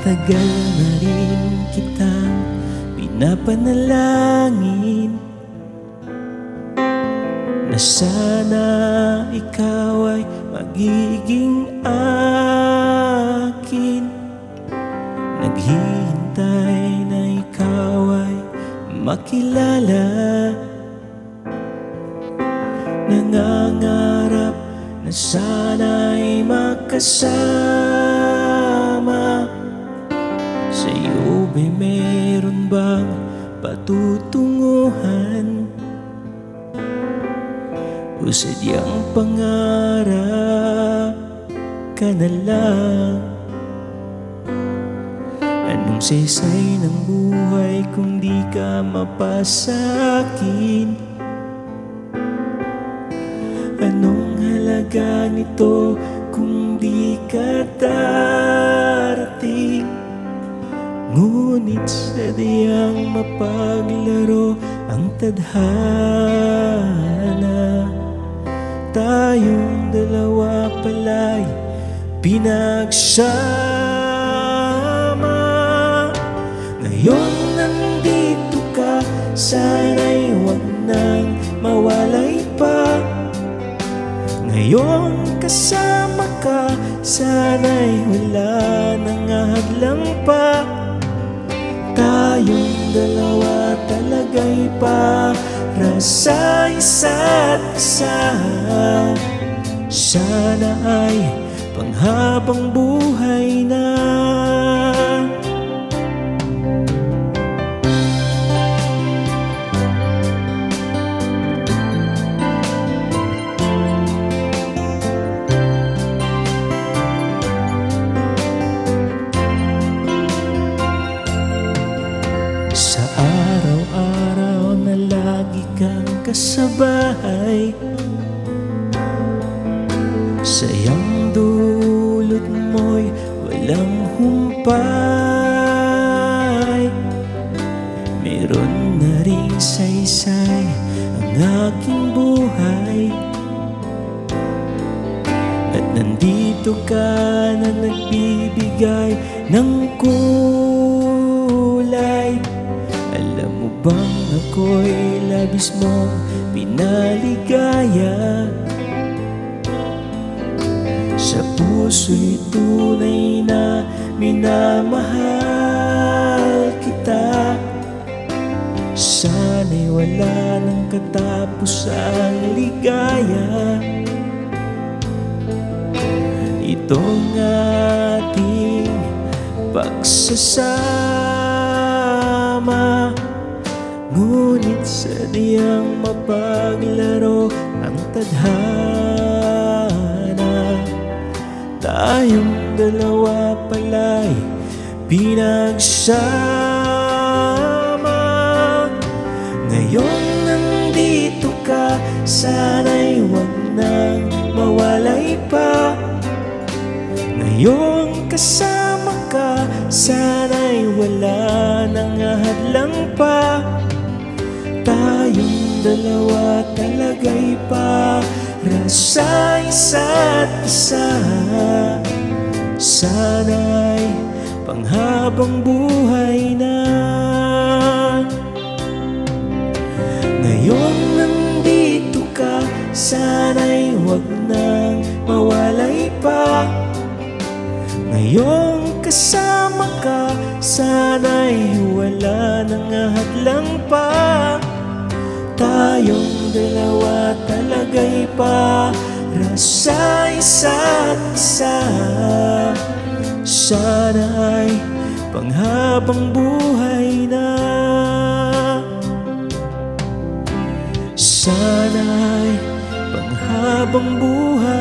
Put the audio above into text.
Matagal na rin kitang pinapanalangin na sana ikaw ay magiging akin. Naghihintay na ikaw ay makilala, nangangarap na sana'y makasama. Sa'yo ba'y meron bang patutunguhan o sadyang pangarap ka na lang? Anong saysay ng buhay kung di ka mapasakin? Anong halaga nito kung di ka darating? Ngunit sadyang mapaglaro ang tadhana, tayong dalawa pala'y pinagsama. Ngayon nandito ka, sana'y huwag nang mawalay pa. Ngayon kasama ka, sana'y wala nang hadlang pa. Tayong dalawa talaga'y para sa isa't isa. Sana ay panghabang buhay na. Sa araw-araw na lagi kang kasabay, sayang dulot mo'y walang humpay. Meron na ring saysay ang aking buhay, at nandito ka na nagbibigay ng kulay. Alam mo bang ako'y labis mong pinaligaya? Sa puso'y tunay na minamahal kita. Sana'y wala nang katapusang ligaya. Itong ating pagsasama, ngunit sadyang mapaglaro ang tadhana. Tayong dalawa pala'y pinagsama. Ngayon nandito ka, sana'y huwag nang mawalay pa. Ngayon kasama ka, sana'y wala nang hadlang pa. Tayong dalawa talaga'y para sa isa't isa. Sana'y panghabang buhay na. Ngayon nandito ka, sana'y huwag nang mawalay pa. Ngayon kasama ka, sana'y wala nang hadlang pa. Tayong dalawa talaga'y para sa isa't isa. Sana'y panghabang buhay na. Sana'y panghabang buhay